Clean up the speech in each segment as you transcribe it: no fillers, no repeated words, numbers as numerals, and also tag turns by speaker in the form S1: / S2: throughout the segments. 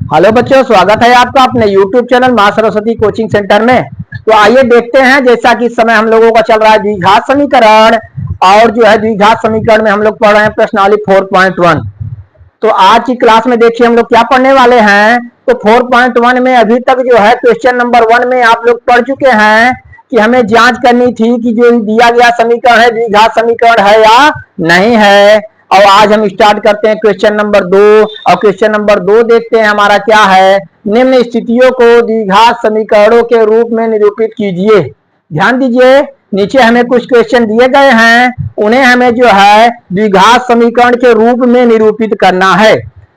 S1: Hello बच्चों, स्वागत है आपका अपने YouTube चैनल मां सरस्वती कोचिंग सेंटर में। तो आइए देखते हैं, जैसा कि इस समय हम लोगों का चल रहा है द्विघात समीकरण। और जो है द्विघात समीकरण में हम लोग पढ़ रहे हैं प्रश्नावली 4.1। तो आज की क्लास में देखिए हम लोग क्या पढ़ने वाले हैं। तो 4.1 में अभी तक जो है क्वेश्चन नंबर 1 में आप लोग पढ़ चुके हैं कि हमें जांच करनी थी कि जो दिया गया समीकरण है द्विघात समीकरण है या नहीं है। और आज हम स्टार्ट करते हैं क्वेश्चन नंबर 2। और क्वेश्चन नंबर 2 देखते हैं हमारा क्या है। निम्न स्थितियों को द्विघात समीकरणों के रूप में निरूपित कीजिए। ध्यान दीजिए, नीचे हमें कुछ क्वेश्चन दिए गए हैं, उन्हें हमें जो है द्विघात समीकरण के रूप में निरूपित करना है।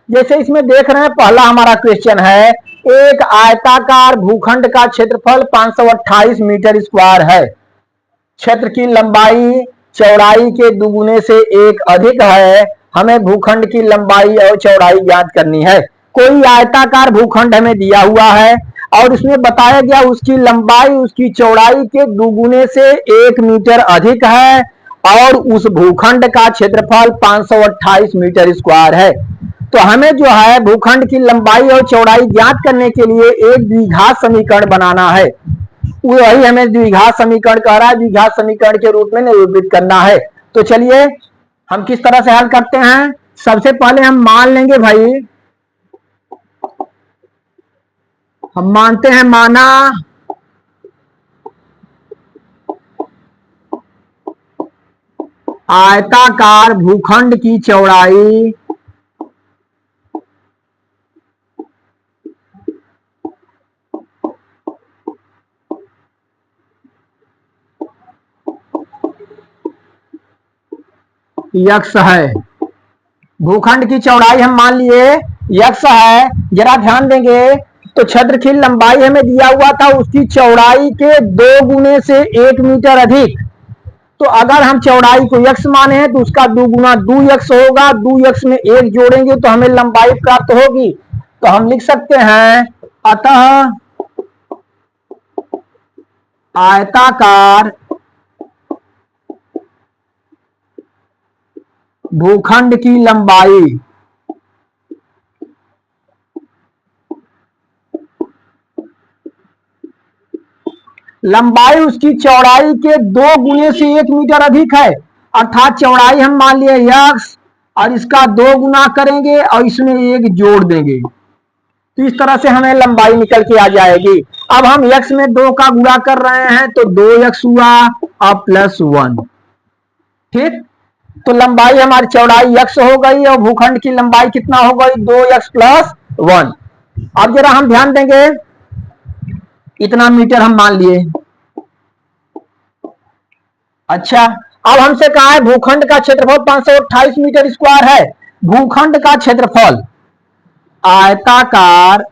S1: जैसे इसमें देख रहे हैं, पहला हमारा क्वेश्चन है, एक आयताकार भूखंड का क्षेत्रफल 528 मीटर स्क्वायर है। क्षेत्र की लंबाई चौड़ाई के दुगुने से एक अधिक है। हमें भूखंड की लंबाई और चौड़ाई ज्ञात करनी है। कोई आयताकार भूखंड हमें दिया हुआ है और इसमें बताया गया उसकी लंबाई उसकी चौड़ाई के दुगुने से 1 मीटर अधिक है और उस भूखंड का क्षेत्रफल 528 मीटर स्क्वायर है। तो हमें जो है भूखंड की लंबाई और चौड़ाई ज्ञात करने के लिए एक द्विघात समीकरण बनाना है। वही हमें द्विघात समीकरण कह रहा है, द्विघात समीकरण के रूप में निरूपित करना है। तो चलिए हम किस तरह से हल करते हैं। सबसे पहले हम मान लेंगे भाई, हम मानते हैं माना आयताकार भूखंड की चौड़ाई यक्स है। भूखंड की चौड़ाई हम मान लिए यक्स है। जरा ध्यान देंगे तो क्षेत्र की लंबाई हमें दिया हुआ था उसकी चौड़ाई के 2 गुने से 1 मीटर अधिक। तो अगर हम चौड़ाई को यक्स माने हैं तो उसका 2 गुना 2 यक्स होगा। 2 यक्स में 1 जोड़ेंगे तो हमें लंबाई प्राप्त होगी। तो हम लिख सकते हैं, अतः आयताकार भूखंड की लंबाई उसकी चौड़ाई के 2 गुने से 1 मीटर अधिक है। अर्थात चौड़ाई हम मान लिए यक्स और इसका 2 गुना करेंगे और इसमें 1 जोड़ देंगे तो इस तरह से हमें लंबाई निकल के आ जाएगी। अब हम यक्स में 2 का गुणा कर रहे हैं तो 2 यक्स हुआ और प्लस 1। ठीक, तो लंबाई हमारी चौड़ाई यक्स हो गई और भूखंड की लंबाई कितना हो गई, 2 यक्स प्लस 1। अब जरा हम ध्यान देंगे, इतना मीटर हम मान लिए। अच्छा, अब हमसे कहा है भूखंड का क्षेत्रफल 528 मीटर स्क्वायर है। भूखंड का क्षेत्रफल, आयताकार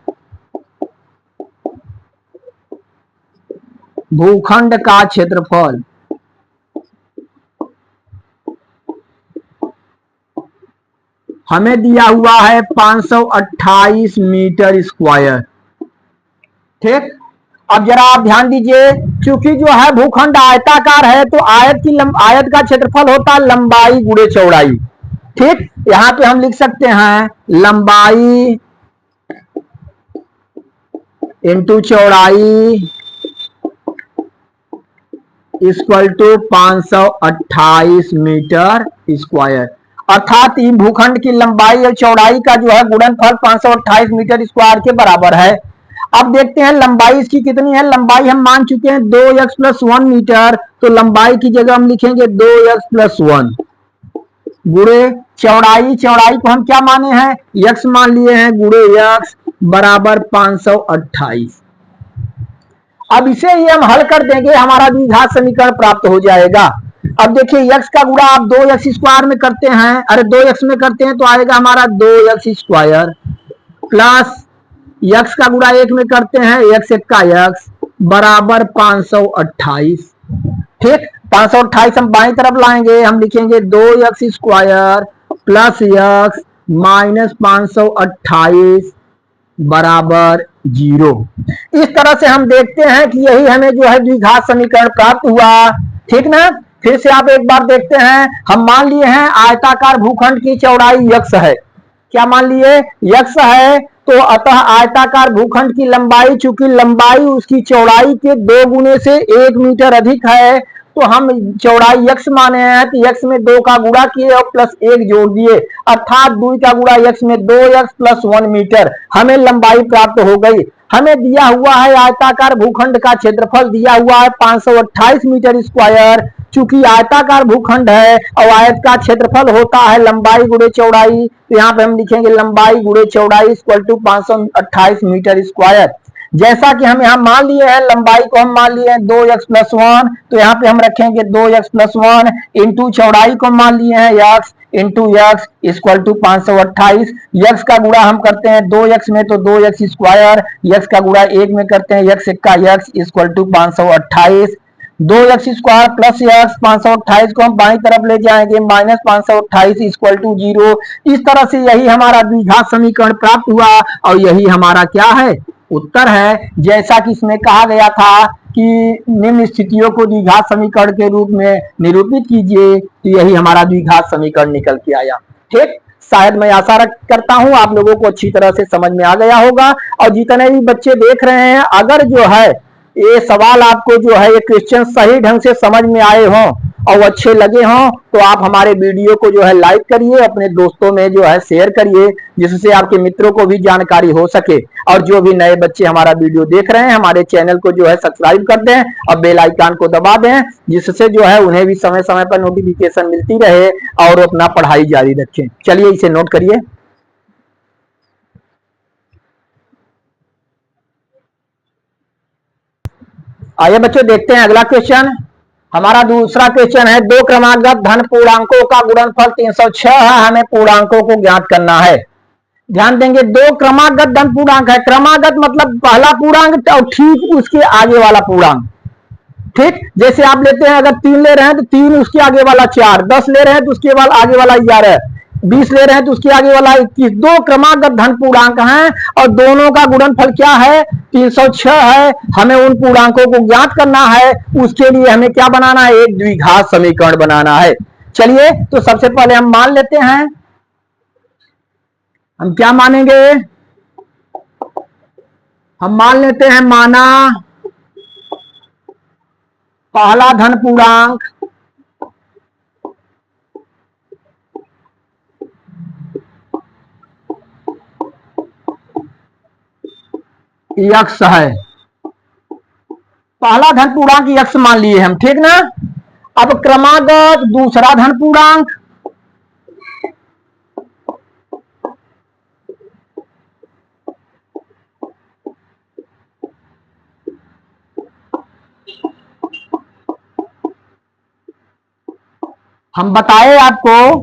S1: भूखंड का क्षेत्रफल हमें दिया हुआ है 528 मीटर स्क्वायर। ठीक, अब जरा आप ध्यान दीजिए, क्योंकि जो है भूखंड आयताकार है तो आयत का क्षेत्रफल होता है लंबाई गुणे चौड़ाई। ठीक, यहां पे हम लिख सकते हैं लंबाई इंटू चौड़ाई इक्वल टू 528 मीटर स्क्वायर। अर्थात इन भूखंड की लंबाई और चौड़ाई का जो है गुणनफल 528 मीटर स्क्वायर के बराबर है। अब देखते हैं लंबाई इसकी कितनी है। लंबाई हम मान चुके हैं 2 एक्स प्लस 1 मीटर, तो लंबाई की जगह हम लिखेंगे 2 एक्स प्लस 1 गुणे चौड़ाई। चौड़ाई को हम क्या माने हैं, यक्स मान लिए हैं, गुणे यक्स बराबर 528। अब इसे ही हम हल कर देंगे, हमारा द्विघात समीकरण प्राप्त हो जाएगा। अब देखिए यक्स का गुणा आप 2 एक्स स्क्वायर में करते हैं, अरे 2 एक्स में करते हैं तो आएगा हमारा 2 एक्स स्क्वायर प्लस यक्स का गुणा 1 में करते हैं, एक्स एक का यक्स बराबर 528। ठीक, 528 हम बाईं तरफ लाएंगे, हम लिखेंगे 2 x square plus x minus 528 बराबर 0। इस तरह से हम देखते हैं कि यही हमें जो है द्विघात समीकरण प्राप्त हुआ। ठीक ना, फिर से आप एक बार देखते हैं। हम मान लिए हैं आयताकार भूखंड की चौड़ाई यक्स है। क्या मान लिए, यक्स है तो अतः आयताकार भूखंड की लंबाई, चूंकि लंबाई उसकी चौड़ाई के 2 गुने से 1 मीटर अधिक है, तो हम चौड़ाई x माने हैं, तो x में 2 का गुणा किए और प्लस 1 जोड़ दिए, अर्थात 2 का गुणा x में 2x प्लस 1 मीटर, हमें लंबाई प्राप्त हो गई। हमें दिया हुआ है आयताकार भूखंड का क्षेत्रफल दिया हुआ है 528 मीटर स्क्वायर। चूंकि आयताकार भूखंड है और आयत का क्षेत्रफल होता है लंबाई गुणे चौड़ाई, तो यहाँ पे हम लिखेंगे लंबाई गुणे चौड़ाई इक्वल टू 528 मीटर स्क्वायर। जैसा कि हम यहाँ मान लिए हैं, लंबाई को हम मान लिए हैं 2x प्लस 1, तो यहाँ पे हम रखेंगे 2x प्लस 1 इंटू चौड़ाई को मान लिए हैं x into x equal to 528। x का गुणा हम करते हैं 2x में तो 2x स्क्वायर, x का गुणा 1 में करते हैं x का x equal to 528। 2x square plus x 528 को हम बाईं तरफ ले जाएंगे, माइनस 528 इक्वल टू 0। इस तरह से यही हमारा द्विघात समीकरण प्राप्त हुआ और यही हमारा क्या है, उत्तर है। जैसा कि इसमें कहा गया था कि निम्न स्थितियों को द्विघात समीकरण के रूप में निरूपित कीजिए, तो यही हमारा द्विघात समीकरण निकल के आया। ठीक, शायद मैं आशा करता हूं आप लोगों को अच्छी तरह से समझ में आ गया होगा। और जितने भी बच्चे देख रहे हैं, अगर जो है ये सवाल आपको जो है ये क्वेश्चन सही ढंग से समझ में आए हों और अच्छे लगे हों, तो आप हमारे वीडियो को जो है लाइक करिए, अपने दोस्तों में जो है शेयर करिए, जिससे आपके मित्रों को भी जानकारी हो सके। और जो भी नए बच्चे हमारा वीडियो देख रहे हैं, हमारे चैनल को जो है सब्सक्राइब कर दें और बेल आइकन को दबा दें, जिससे जो है उन्हें भी समय समय पर नोटिफिकेशन मिलती रहे और अपना पढ़ाई जारी रखें। चलिए इसे नोट करिए। आइए बच्चों देखते हैं अगला क्वेश्चन। हमारा दूसरा क्वेश्चन है, दो क्रमागत धन पूर्णांकों का गुणनफल 306 है, हमें पूर्णांकों को ज्ञात करना है। ध्यान देंगे, दो क्रमागत धन पूर्णांक है। क्रमागत मतलब पहला पूर्णांक और ठीक उसके आगे वाला पूर्णांक। ठीक, जैसे आप लेते हैं, अगर 3 ले रहे हैं तो 3 उसके आगे वाला 4, 10 ले रहे हैं तो उसके बाद आगे वाला 11, 20 ले रहे हैं तो उसके आगे वाला 21। दो क्रमागत धन पूर्णांक हैं और दोनों का गुणनफल क्या है, 306 है। हमें उन पूर्णांकों को ज्ञात करना है, उसके लिए हमें क्या बनाना है, एक द्विघात समीकरण बनाना है। चलिए तो सबसे पहले हम मान लेते हैं, हम क्या मानेंगे, हम मान लेते हैं, माना पहला धन पूर्णांक x है, पहला धन पूर्णांक x मान लिए हम, ठीक ना। अब क्रमागत दूसरा धन पूर्णांक, हम बताए आपको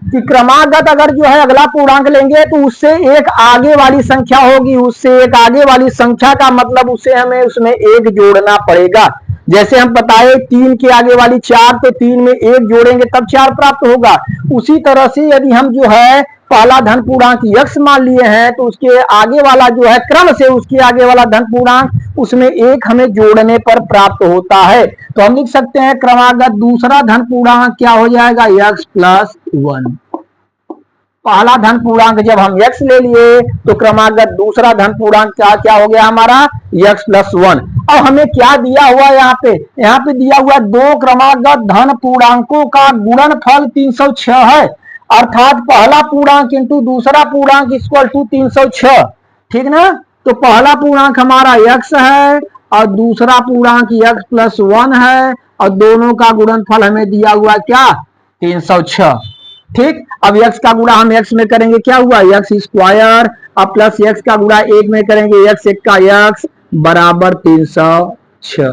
S1: कि क्रमागत अगर जो है अगला पूर्णांक लेंगे तो उससे एक आगे वाली संख्या होगी, उससे एक आगे वाली संख्या का मतलब उससे हमें उसमें एक जोड़ना पड़ेगा। जैसे हम बताए 3 के आगे वाली 4, तो 3 में 1 जोड़ेंगे तब 4 प्राप्त होगा। उसी तरह से यदि हम जो है पहला धन पूर्णांक x मान लिए हैं, तो उसके आगे वाला जो है क्रम से उसके आगे वाला धन पूर्णांक उसमें एक हमें जोड़ने पर प्राप्त होता है। तो हम लिख सकते हैं क्रमागत दूसरा धन पूर्णांक क्या हो जाएगा, x प्लस 1। पहला धन पूर्णांक जब हम x ले लिए तो क्रमागत दूसरा धन पूर्णांक क्या हो गया हमारा, x प्लस 1। और हमें क्या दिया हुआ यहाँ पे दिया हुआ दो क्रमागत धन पूर्णांकों का गुणनफल 306 है, अर्थात पहला पूर्णांक इंटू दूसरा पूर्णांक इक्वल टू 306, ठीक ना। तो पहला पूर्णांक हमारा x है और दूसरा पूर्णांक x प्लस 1 है और दोनों का गुणनफल हमें दिया हुआ क्या, 306। ठीक, अब x का गुणा हम x में करेंगे, क्या हुआ, x स्क्वायर, अब प्लस x का गुणा 1 में करेंगे, x एक का x बराबर 306।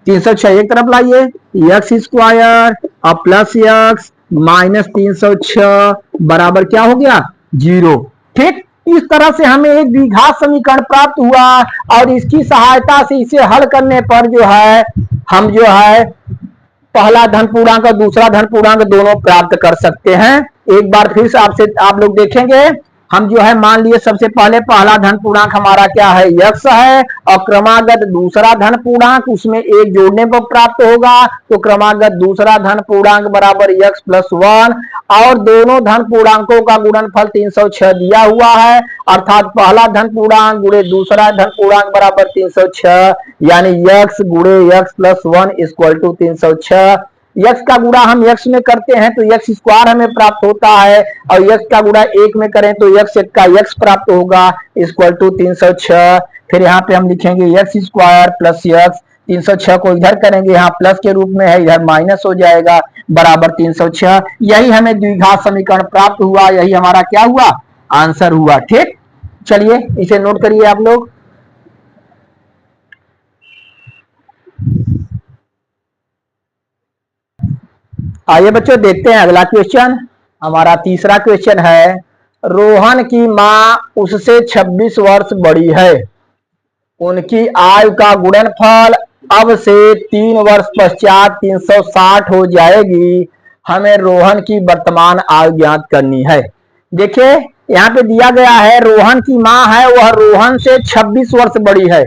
S1: 306 एक तरफ लाइए, x स्क्वायर अब प्लस x माइनस 306 बराबर क्या हो गया, 0। ठीक, इस तरह से हमें एक द्विघात समीकरण प्राप्त हुआ और इसकी सहायता से इसे हल करने पर जो है हम जो है पहला धन पूर्णांक और दूसरा धन पूर्णांक दोनों प्राप्त कर सकते हैं। एक बार फिर से आपसे आप लोग देखेंगे, हम जो है मान लिए सबसे पहले पहला धन पूर्णांक हमारा क्या है, यक्स है, और क्रमागत दूसरा धन पूर्णांक उसमें एक जोड़ने पर प्राप्त होगा, तो क्रमागत दूसरा धन पूर्णांक बराबर यक्स प्लस 1, और दोनों धन पूर्णांकों का गुणनफल 306 दिया हुआ है, अर्थात पहला धन पूर्णांक गुणे दूसरा धन पूर्णांक बराबर 306, यानी यक्स गुणे x plus 1 equal to 306। X का गुणा हम यक्स में करते हैं तो यक्स स्क्वायर हमें प्राप्त होता है, और यक्स का गुणा एक में करें तो यक्स एक का यक्स प्राप्त होगा इक्वल टू 306। फिर यहाँ पे हम लिखेंगे यक्स स्क्वायर प्लस यक्स, 306 को इधर करेंगे, यहाँ प्लस के रूप में है, इधर माइनस हो जाएगा, बराबर 306। यही हमें द्विघात समीकरण प्राप्त हुआ, यही हमारा क्या हुआ, आंसर हुआ। ठीक, चलिए इसे नोट करिए आप लोग। आइए बच्चों देखते हैं अगला क्वेश्चन। हमारा तीसरा क्वेश्चन है, रोहन की मां उससे 26 वर्ष बड़ी है, उनकी आयु का गुणनफल अब से 3 वर्ष पश्चात 360 हो जाएगी, हमें रोहन की वर्तमान आयु ज्ञात करनी है। देखिए यहाँ पे दिया गया है रोहन की मां है वह रोहन से 26 वर्ष बड़ी है।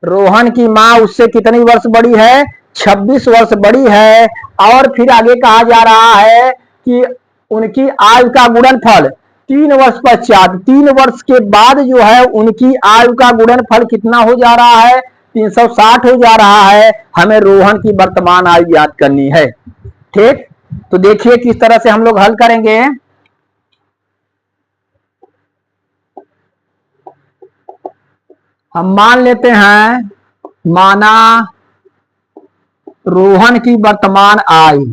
S1: रोहन की मां उससे कितनी वर्ष बड़ी है, 26 वर्ष बड़ी है, और फिर आगे कहा जा रहा है कि उनकी आयु का गुणनफल 3 वर्ष पश्चात, 3 वर्ष के बाद जो है उनकी आयु का गुणनफल कितना हो जा रहा है, 360 हो जा रहा है, हमें रोहन की वर्तमान आयु ज्ञात करनी है। ठीक, तो देखिए किस तरह से हम लोग हल करेंगे। हम मान लेते हैं, माना रोहन की वर्तमान आयु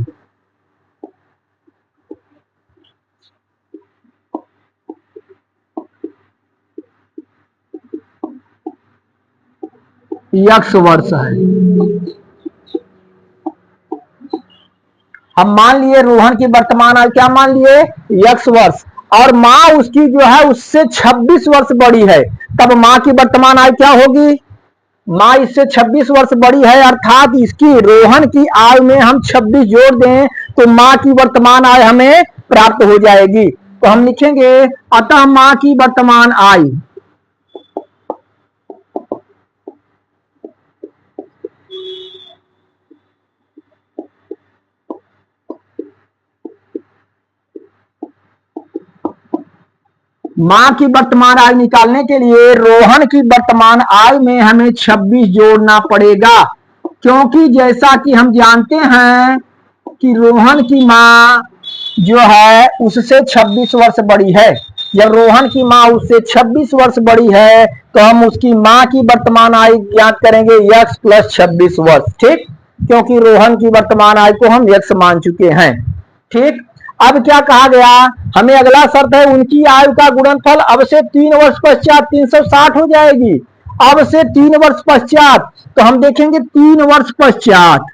S1: यक्स वर्ष है। हम मान लिए रोहन की वर्तमान आयु क्या मान लिए, यक्स वर्ष, और मां उसकी जो है उससे 26 वर्ष बड़ी है, तब मां की वर्तमान आयु क्या होगी, मां इससे 26 वर्ष बड़ी है, अर्थात इसकी रोहन की आयु में हम 26 जोड़ दें तो मां की वर्तमान आयु हमें प्राप्त हो जाएगी। तो हम लिखेंगे अतः मां की वर्तमान आयु मां की वर्तमान आयु निकालने के लिए रोहन की वर्तमान आयु में हमें 26 जोड़ना पड़ेगा, क्योंकि जैसा कि हम जानते हैं कि रोहन की मां जो है उससे 26 वर्ष बड़ी है। जब रोहन की मां उससे 26 वर्ष बड़ी है तो हम उसकी मां की वर्तमान आयु ज्ञात करेंगे यक्स प्लस 26 वर्ष। ठीक, क्योंकि रोहन की वर्तमान आयु को हम यक्स मान चुके हैं। ठीक, अब क्या कहा गया, हमें अगला शर्त है उनकी आयु का गुणनफल अब से 3 वर्ष पश्चात 360 हो जाएगी। अब से 3 वर्ष पश्चात, तो हम देखेंगे 3 वर्ष पश्चात,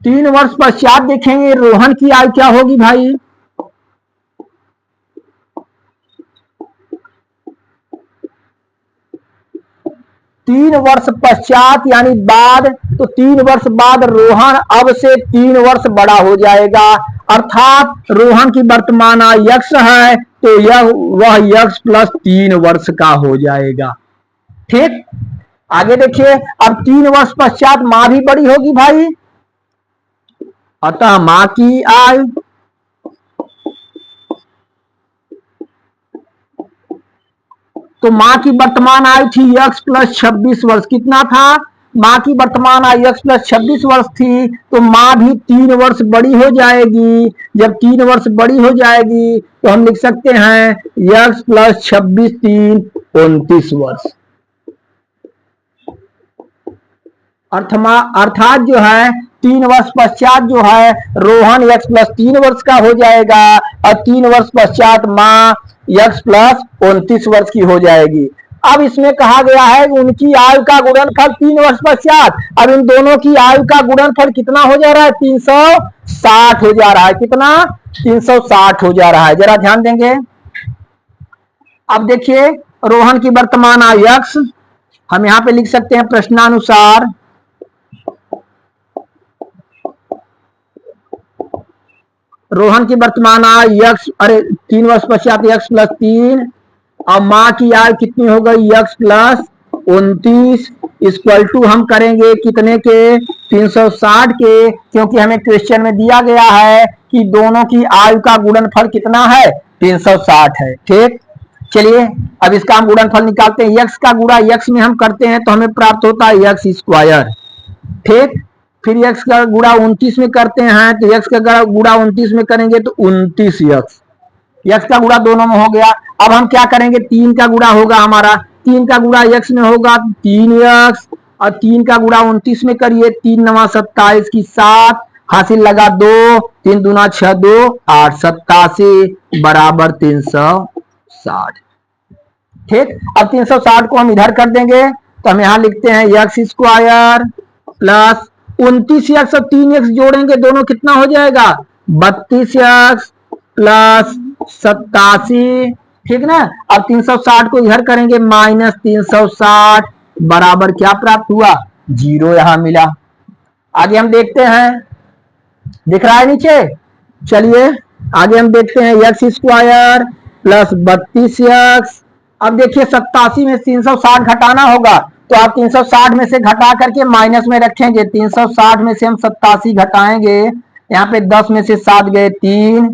S1: तीन वर्ष पश्चात देखेंगे रोहन की आयु क्या होगी भाई, तीन वर्ष पश्चात यानी बाद, तो 3 वर्ष बाद रोहन अब से 3 वर्ष बड़ा हो जाएगा, अर्थात रोहन की वर्तमान आयु यक्स है तो वह यक्स प्लस 3 वर्ष का हो जाएगा। ठीक, आगे देखिए, अब 3 वर्ष पश्चात मां भी बड़ी होगी भाई, अतः मां की आयु तो मां की वर्तमान आयु थी यक्स प्लस 26 वर्ष, कितना था, मां की वर्तमान आयु यक्स प्लस 26 वर्ष थी, तो मां भी 3 वर्ष बड़ी हो जाएगी। जब 3 वर्ष बड़ी हो जाएगी तो हम लिख सकते हैं यक्स प्लस 26 3 29 वर्ष, अर्थात जो है 3 वर्ष पश्चात जो है रोहन यक्स प्लस 3 वर्ष का हो जाएगा, और 3 वर्ष पश्चात मां यक्स प्लस 29 वर्ष की हो जाएगी। अब इसमें कहा गया है उनकी आयु का गुणनफल 3 वर्ष पश्चात, अब इन दोनों की आयु का गुणनफल कितना हो जा रहा है, 360 हो जा रहा है, कितना, 360 हो जा रहा है, जरा ध्यान देंगे। अब देखिए रोहन की वर्तमान आयु यक्स, हम यहां पे लिख सकते हैं प्रश्नानुसार रोहन की वर्तमान आयु यक्स, अरे 3 वर्ष पश्चात यक्स प्लस 3, और माँ की आयु कितनी हो गई यक्स प्लस 29 इक्वल टू हम करेंगे कितने के 360 के, क्योंकि हमें क्वेश्चन में दिया गया है कि दोनों की आयु का गुणनफल कितना है 360 है। ठीक, चलिए अब इसका हम गुणनफल निकालते हैं। यक्स का गुणा यक्स में हम करते हैं तो हमें प्राप्त होता है यक्स स्क्वायर। ठीक, फिर यक्स का गुणा 29 में करते हैं तो यक्स का गुणा 29 में करेंगे तो 29 यक्स, यक्स का गुणा दोनों में हो गया। अब हम क्या करेंगे, 3 का गुणा होगा हमारा, 3 का गुणा यक्स में होगा 3 यक्स, और 3 का गुणा 29 में करिए, 3 नवा 27 की 7, हासिल लगा 2, 3 दूना 6 2 8, 87 बराबर 360। ठीक, अब 360 को हम इधर कर देंगे तो हम यहां लिखते हैं यक्स स्क्वायर प्लस 29 यक्स और 3 यक्स जोड़ेंगे दोनों कितना हो जाएगा 32 यक्स प्लस 87। ठीक ना, अब 360 को इधर करेंगे माइनस 360 बराबर क्या प्राप्त हुआ 0 यहां मिला। आगे हम देखते हैं, दिख रहा है नीचे। चलिए आगे हम देखते हैं यक्स स्क्वायर प्लस 32 यक्स। अब देखिए 87 में 360 घटाना होगा तो आप 360 में से घटा करके माइनस में रखेंगे, 360 में से हम 87 घटाएंगे, यहाँ पे 10 में से 7 गए 3,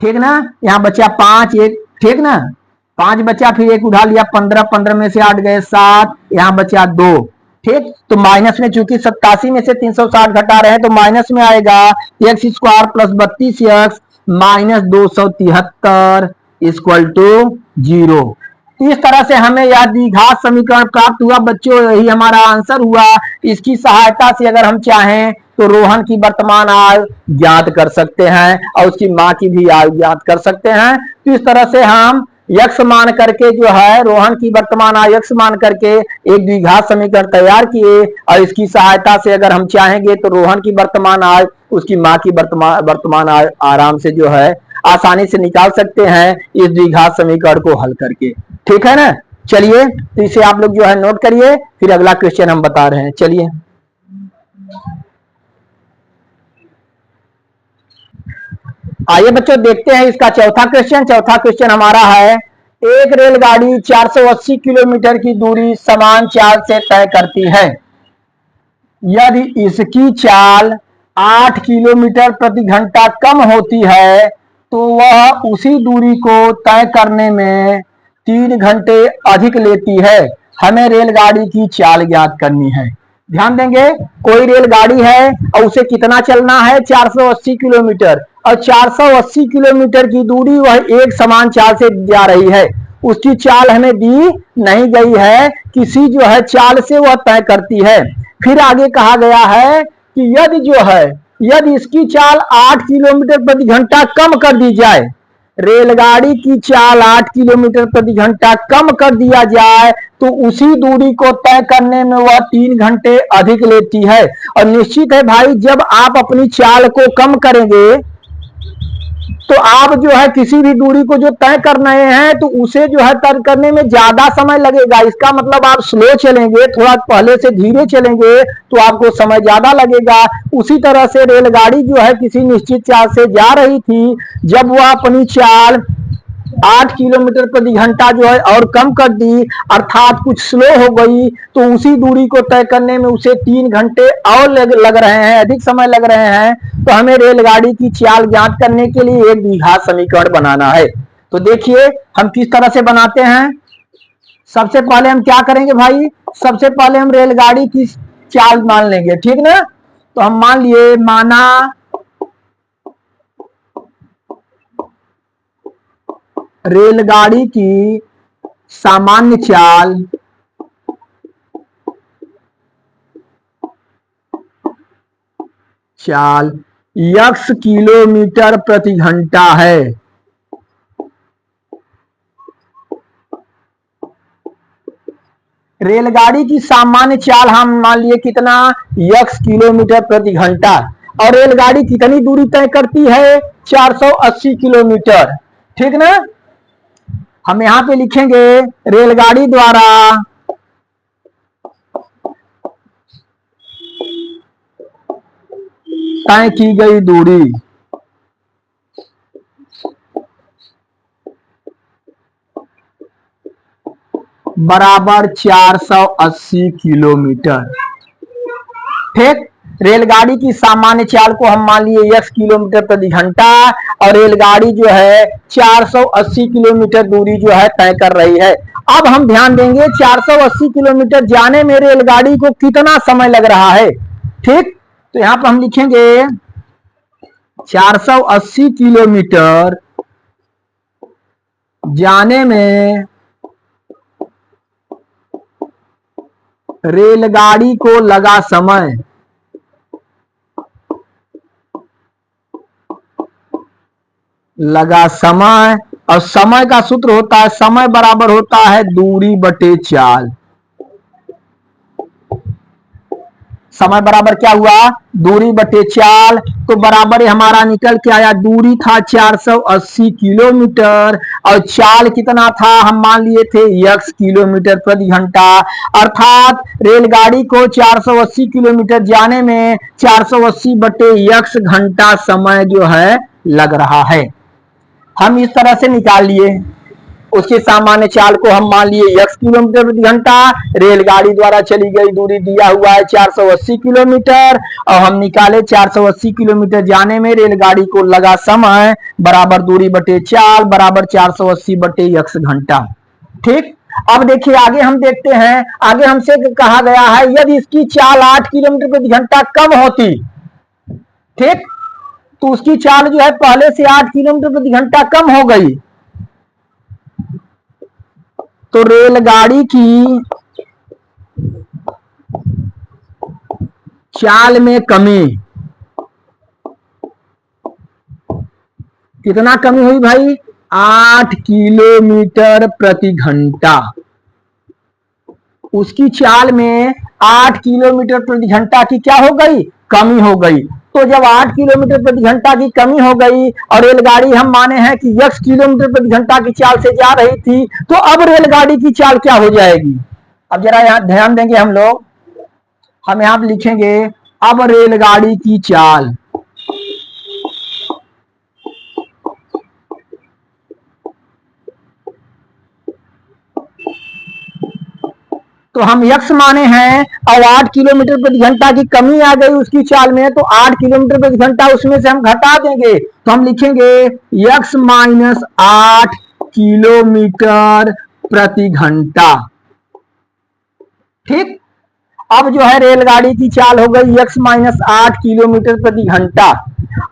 S1: ठीक ना, यहाँ बचा 5 एक, ठीक ना, 5 बचा, फिर एक उठा लिया 15, 15 में से 8 गए 7, यहाँ बचा 2। ठीक, तो माइनस में चूंकि 87 में से 360 घटा रहे हैं तो माइनस में आएगा x square plus 32 x minus 273 equal to 0। इस तरह से हमें यह द्विघात समीकरण प्राप्त हुआ बच्चों, यही हमारा आंसर हुआ। इसकी सहायता से अगर हम चाहें तो रोहन की वर्तमान आयु ज्ञात कर सकते हैं और उसकी मां की भी आयु ज्ञात कर सकते हैं। तो इस तरह से हम यक्ष मान करके जो है रोहन की वर्तमान आयु यक्ष मान करके एक द्विघात समीकरण तैयार किए, और इसकी सहायता से अगर हम चाहेंगे तो रोहन की वर्तमान आयु उसकी मां की वर्तमान आयु आराम से जो है आसानी से निकाल सकते हैं इस द्विघात समीकरण को हल करके। ठीक है ना, चलिए तो इसे आप लोग जो है नोट करिए, फिर अगला क्वेश्चन हम बता रहे हैं। चलिए आइए बच्चों देखते हैं इसका चौथा क्वेश्चन। चौथा क्वेश्चन हमारा है, एक रेलगाड़ी 480 किलोमीटर की दूरी समान चाल से तय करती है। यदि इसकी चाल 8 किलोमीटर प्रति घंटा कम होती है तो वह उसी दूरी को तय करने में 3 घंटे अधिक लेती है। हमें रेलगाड़ी की चाल ज्ञात करनी है। ध्यान देंगे, कोई रेलगाड़ी है और उसे कितना चलना है 480 किलोमीटर, और 480 किलोमीटर की दूरी वह एक समान चाल से जा रही है। उसकी चाल हमें दी नहीं गई है, किसी जो है चाल से वह तय करती है। फिर आगे कहा गया है कि यदि जो है यदि इसकी चाल 8 किलोमीटर प्रति घंटा कम कर दी जाए, रेलगाड़ी की चाल 8 किलोमीटर प्रति घंटा कम कर दिया जाए तो उसी दूरी को तय करने में वह 3 घंटे अधिक लेती है। और निश्चित है भाई, जब आप अपनी चाल को कम करेंगे तो आप जो है किसी भी दूरी को जो तय कर रहे हैं तो उसे जो है तय करने में ज्यादा समय लगेगा। इसका मतलब आप स्लो चलेंगे, थोड़ा पहले से धीरे चलेंगे तो आपको समय ज्यादा लगेगा। उसी तरह से रेलगाड़ी जो है किसी निश्चित चाल से जा रही थी, जब वह अपनी चाल 8 किलोमीटर प्रति घंटा जो है और कम कर दी, अर्थात कुछ स्लो हो गई, तो उसी दूरी को तय करने में उसे 3 घंटे और लग रहे हैं, अधिक समय लग रहे हैं। तो हमें रेलगाड़ी की चाल ज्ञात करने के लिए एक द्विघात समीकरण बनाना है। तो देखिए हम किस तरह से बनाते हैं। सबसे पहले हम क्या करेंगे भाई, सबसे पहले हम रेलगाड़ी की चाल मान लेंगे, ठीक ना। तो हम मान लिए, माना रेलगाड़ी की सामान्य चाल यक्स किलोमीटर प्रति घंटा है। रेलगाड़ी की सामान्य चाल हम मान लिए कितना यक्स किलोमीटर प्रति घंटा, और रेलगाड़ी कितनी दूरी तय करती है 480 किलोमीटर, ठीक ना। हम यहां पे लिखेंगे रेलगाड़ी द्वारा तय की गई दूरी बराबर 480 किलोमीटर। ठीक, रेलगाड़ी की सामान्य चाल को हम मान लिए x किलोमीटर प्रति घंटा और रेलगाड़ी जो है 480 किलोमीटर दूरी जो है तय कर रही है। अब हम ध्यान देंगे 480 किलोमीटर जाने में रेलगाड़ी को कितना समय लग रहा है। ठीक, तो यहां पर हम लिखेंगे 480 किलोमीटर जाने में रेलगाड़ी को लगा समय और समय का सूत्र होता है, समय बराबर होता है दूरी बटे चाल। समय बराबर क्या हुआ, दूरी बटे चाल। तो बराबर हमारा निकल के आया, दूरी था 480 किलोमीटर और चाल कितना था, हम मान लिए थे x किलोमीटर प्रति घंटा। अर्थात रेलगाड़ी को 480 किलोमीटर जाने में 480 बटे x घंटा समय जो है लग रहा है। हम इस तरह से निकाल लिए। उसकी सामान्य चाल को हम मान लिए x किलोमीटर प्रति घंटा, रेलगाड़ी द्वारा चली गई दूरी दिया हुआ है 480 किलोमीटर और हम निकाले 480 किलोमीटर जाने में रेलगाड़ी को लगा समय बराबर दूरी बटे चाल बराबर 480 बटे x घंटा। ठीक, अब देखिए आगे हम देखते हैं। आगे हमसे कहा गया है यदि इसकी चाल 8 किलोमीटर प्रति घंटा कम होती, ठीक, तो उसकी चाल जो है पहले से 8 किलोमीटर प्रति घंटा कम हो गई तो रेलगाड़ी की चाल में कमी, कितना कमी हुई भाई, 8 किलोमीटर प्रति घंटा। उसकी चाल में 8 किलोमीटर प्रति घंटा की क्या हो गई, कमी हो गई। तो जब 8 किलोमीटर प्रति घंटा की कमी हो गई और रेलगाड़ी हम माने हैं कि x किलोमीटर प्रति घंटा की चाल से जा रही थी, तो अब रेलगाड़ी की चाल क्या हो जाएगी। अब जरा यहां ध्यान देंगे हम लोग, हम यहां लिखेंगे अब रेलगाड़ी की चाल, तो हम x माने हैं और 8 किलोमीटर प्रति घंटा की कमी आ गई उसकी चाल में, तो 8 किलोमीटर प्रति घंटा उसमें से हम घटा देंगे तो हम लिखेंगे x माइनस 8 किलोमीटर प्रति घंटा। ठीक, अब जो है रेलगाड़ी की चाल हो गई x माइनस 8 किलोमीटर प्रति घंटा।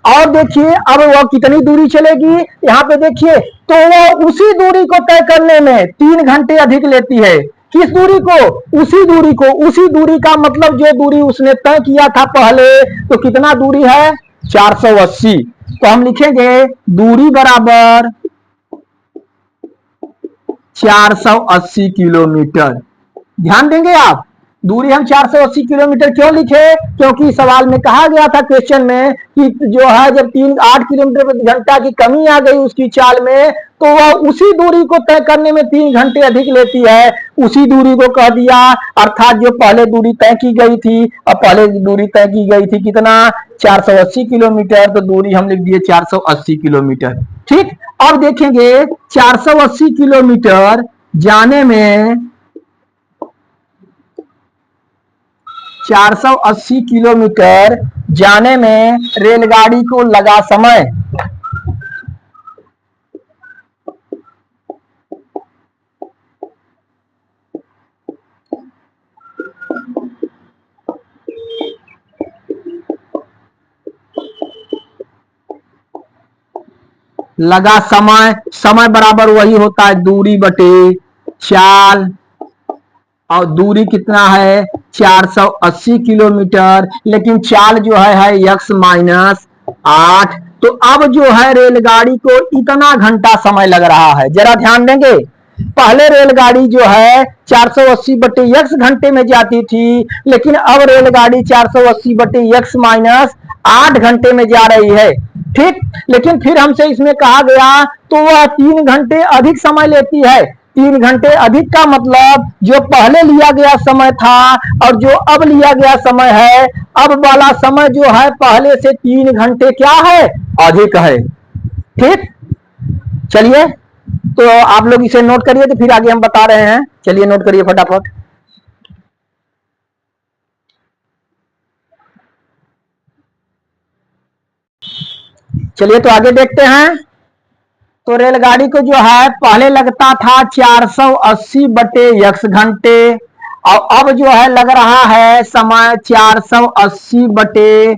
S1: और देखिए अब वह कितनी दूरी चलेगी, यहाँ पे देखिए, तो वह उसी दूरी को तय करने में 3 घंटे अधिक लेती है। किस दूरी को, उसी दूरी को, उसी दूरी का मतलब जो दूरी उसने तय किया था पहले, तो कितना दूरी है 480। तो हम लिखेंगे दूरी बराबर 480 किलोमीटर। ध्यान देंगे आप, दूरी हम 480 किलोमीटर क्यों लिखे, क्योंकि सवाल में कहा गया था क्वेश्चन में कि जो है जब 8 किलोमीटर प्रति घंटा की कमी आ गई उसकी चाल में, तो वह उसी दूरी को तय करने में 3 घंटे अधिक लेती है। उसी दूरी को कह दिया, अर्थात जो पहले दूरी तय की गई थी, और पहले दूरी तय की गई थी कितना 480 किलोमीटर, तो दूरी हम लिख दिए 480 किलोमीटर। ठीक, अब देखेंगे 480 किलोमीटर जाने में 480 किलोमीटर जाने में रेलगाड़ी को लगा समय, लगा समय, समय बराबर वही होता है दूरी बटे चाल, और दूरी कितना है 480 किलोमीटर, लेकिन चाल जो है x माइनस 8। तो अब जो है रेलगाड़ी को इतना घंटा समय लग रहा है। जरा ध्यान देंगे, पहले रेलगाड़ी जो है 480 बटे x घंटे में जाती थी, लेकिन अब रेलगाड़ी 480 बटे x माइनस 8 घंटे में जा रही है। ठीक, लेकिन फिर हमसे इसमें कहा गया तो वह 3 घंटे अधिक समय लेती है। 3 घंटे अधिक का मतलब जो पहले लिया गया समय था और जो अब लिया गया समय है, अब वाला समय जो है पहले से 3 घंटे क्या है, अधिक है। ठीक, चलिए, तो आप लोग इसे नोट करिए, तो फिर आगे हम बता रहे हैं। चलिए नोट करिए फटाफट। चलिए तो आगे देखते हैं। तो रेलगाड़ी को जो है पहले लगता था 480 बटे x घंटे, और अब जो है लग रहा है समय 480 बटे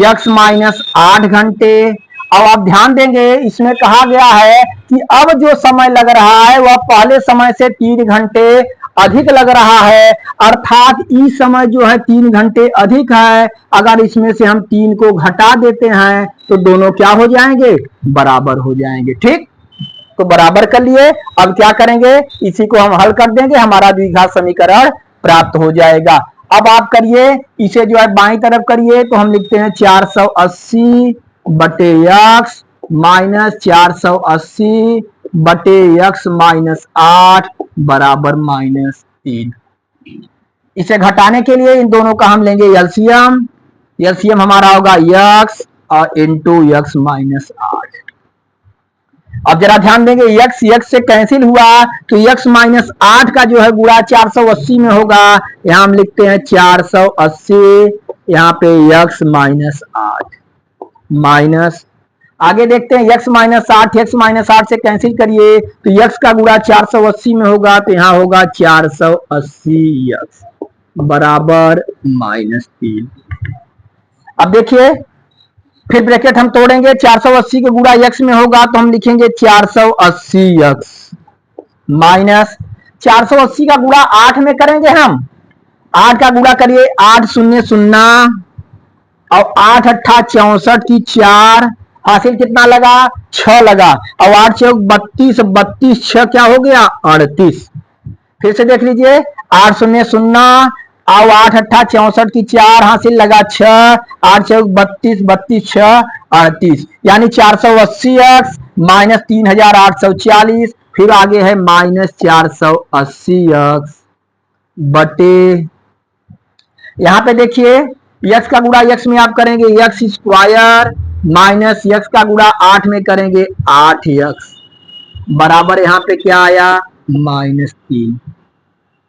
S1: x माइनस 8 घंटे। अब आप ध्यान देंगे, इसमें कहा गया है कि अब जो समय लग रहा है वह पहले समय से 3 घंटे अधिक लग रहा है, अर्थात इस समय जो है 3 घंटे अधिक है। अगर इसमें से हम 3 को घटा देते हैं तो दोनों क्या हो जाएंगे, बराबर हो जाएंगे। ठीक, तो बराबर कर लिए। अब क्या करेंगे, इसी को हम हल कर देंगे, हमारा द्विघात समीकरण प्राप्त हो जाएगा। अब आप करिए, इसे जो है बाईं तरफ करिए, तो हम लिखते हैं 480 बटे x माइनस 480 बटे x माइनस 8 बराबर -3। इसे घटाने के लिए इन दोनों का हम लेंगे एलसीएम। एलसीएम हमारा होगा x और इंटू x माइनस 8। अब जरा ध्यान देंगे, x से कैंसिल हुआ तो x माइनस 8 का जो है गुणा 480 में होगा। यहां हम लिखते हैं 480, यहाँ पे x माइनस 8 माइनस, आगे देखते हैं x माइनस 8 से कैंसिल करिए तो x का गुणा 480 में होगा, तो यहाँ होगा 480x बराबर -3। अब देखिए, फिर ब्रैकेट हम तोड़ेंगे, 480 के गुणा x में होगा तो हम लिखेंगे 480x माइनस 480 का गुणा 8 में करेंगे हम। 8 का गुणा करिए, 8 शून्य 0 और 8 अट्ठा 64 की 4, हासिल कितना लगा, 6 लगा। और 8 चौक 32, 32 6 क्या हो गया, 38। फिर से देख लीजिए, 8 शून्य 0 और 8 अट्ठा 64 की 4, हासिल लगा 6, 8 चौक 32, 32 6 38, यानी 480x माइनस 3840। फिर आगे है माइनस 480x बटे, यहां पे देखिए x का गुणा x में आप करेंगे x स्क्वायर माइनस x का गुणा 8 में करेंगे 8x बराबर, यहां पे क्या आया, -3।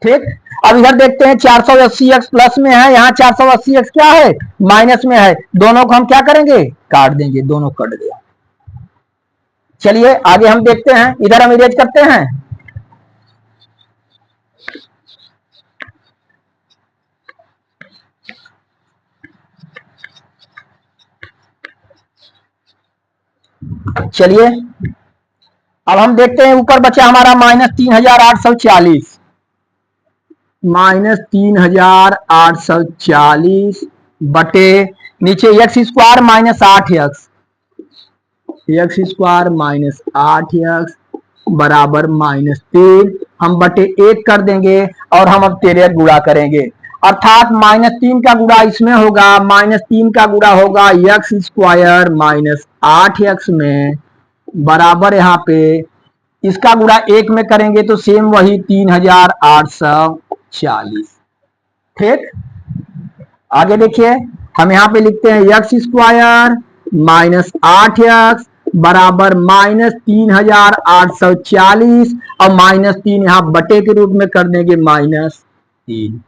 S1: ठीक, अब इधर देखते हैं 480x प्लस में है, यहाँ 480x क्या है, माइनस में है। दोनों को हम क्या करेंगे, काट देंगे, दोनों कट गया। चलिए आगे हम देखते हैं, इधर हम इरेज करते हैं। चलिए अब हम देखते हैं, ऊपर बचा हमारा -3840, -3840 बटे नीचे x square minus 8x, x square minus 8x बराबर -3। हम बटे 1 कर देंगे और हम अब 13 गुणा करेंगे, अर्थात -3 का गुणा इसमें होगा, -3 का गुणा होगा x स्क्वायर माइनस 8x में बराबर, यहाँ पे इसका गुणा 1 में करेंगे तो सेम वही 3840। ठीक, आगे देखिए, हम यहाँ पे लिखते हैं x स्क्वायर माइनस 8x बराबर -3840 और -3 यहाँ बटे के रूप में कर देंगे -3।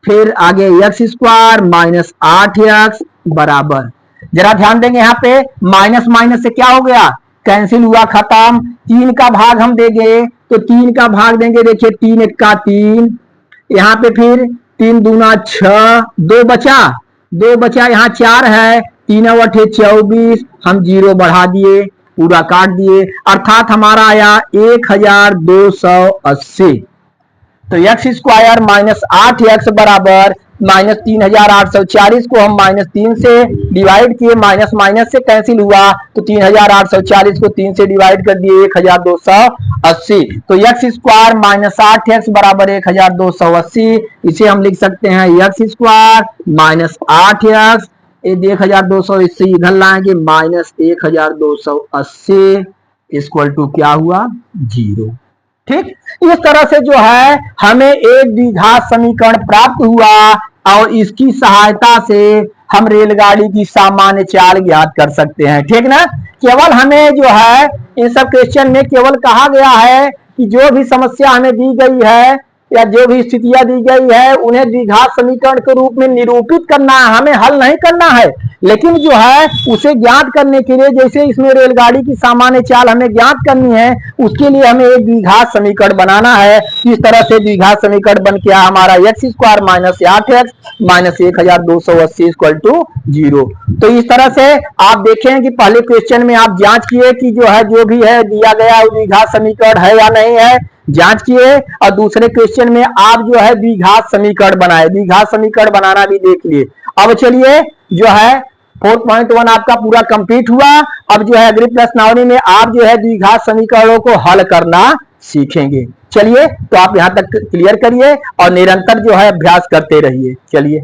S1: फिर आगे x स्क्वायर माइनस 8x बराबर, जरा ध्यान देंगे, यहाँ पे माइनस माइनस से क्या हो गया, कैंसिल हुआ, खत्म। 3 का भाग हम देंगे तो 3 का भाग देंगे, देखिए 3 एक्का 3, यहाँ पे फिर 3 दूना 6, 2 बचा, यहाँ 4 है, 3 अठे 24, हम 0 बढ़ा दिए, पूरा काट दिए, अर्थात हमारा आया 1280। तो x स्क्वायर माइनस 8x बराबर -3840 को हम -3 से डिवाइड किए, माइनस माइनस से कैंसिल हुआ तो 3840 को 3 से डिवाइड कर दिए, 1280। तो x स्क्वायर माइनस 8x बराबर 1280। इसे हम लिख सकते हैं x स्क्वायर माइनस 8x, 1200 इससे इधर लाएंगे -1280 इक्वल टू क्या हुआ, 0। ठीक, इस तरह से जो है हमें एक द्विघात समीकरण प्राप्त हुआ और इसकी सहायता से हम रेलगाड़ी की सामान्य चाल ज्ञात कर सकते हैं। ठीक ना, केवल हमें जो है इन सब क्वेश्चन में केवल कहा गया है कि जो भी समस्या हमें दी गई है या जो भी स्थितियां दी गई है उन्हें द्विघात समीकरण के रूप में निरूपित करना है, हमें हल नहीं करना है। लेकिन जो है उसे ज्ञात करने के लिए, जैसे इसमें रेलगाड़ी की सामान्य चाल हमें ज्ञात करनी है, उसके लिए हमें एक द्विघात समीकरण बनाना है। इस तरह से द्विघात समीकरण बन गया हमारा x square minus 8x minus 1280 equal to 0। तो इस तरह से आप देखें कि पहले क्वेश्चन में आप जांच किए कि जो है जो भी है दिया गया द्विघात समीकरण है या नहीं है, जांच किए, और दूसरे क्वेश्चन में आप जो है द्विघात समीकरण बनाए, द्विघात समीकरण बनाना भी देख लिए। अब चलिए जो है 4.1 आपका पूरा कंप्लीट हुआ। अब जो है अगली प्रश्नावली में आप जो है द्विघात समीकरणों को हल करना सीखेंगे। चलिए तो आप यहां तक क्लियर करिए और निरंतर जो है अभ्यास करते रहिए। चलिए।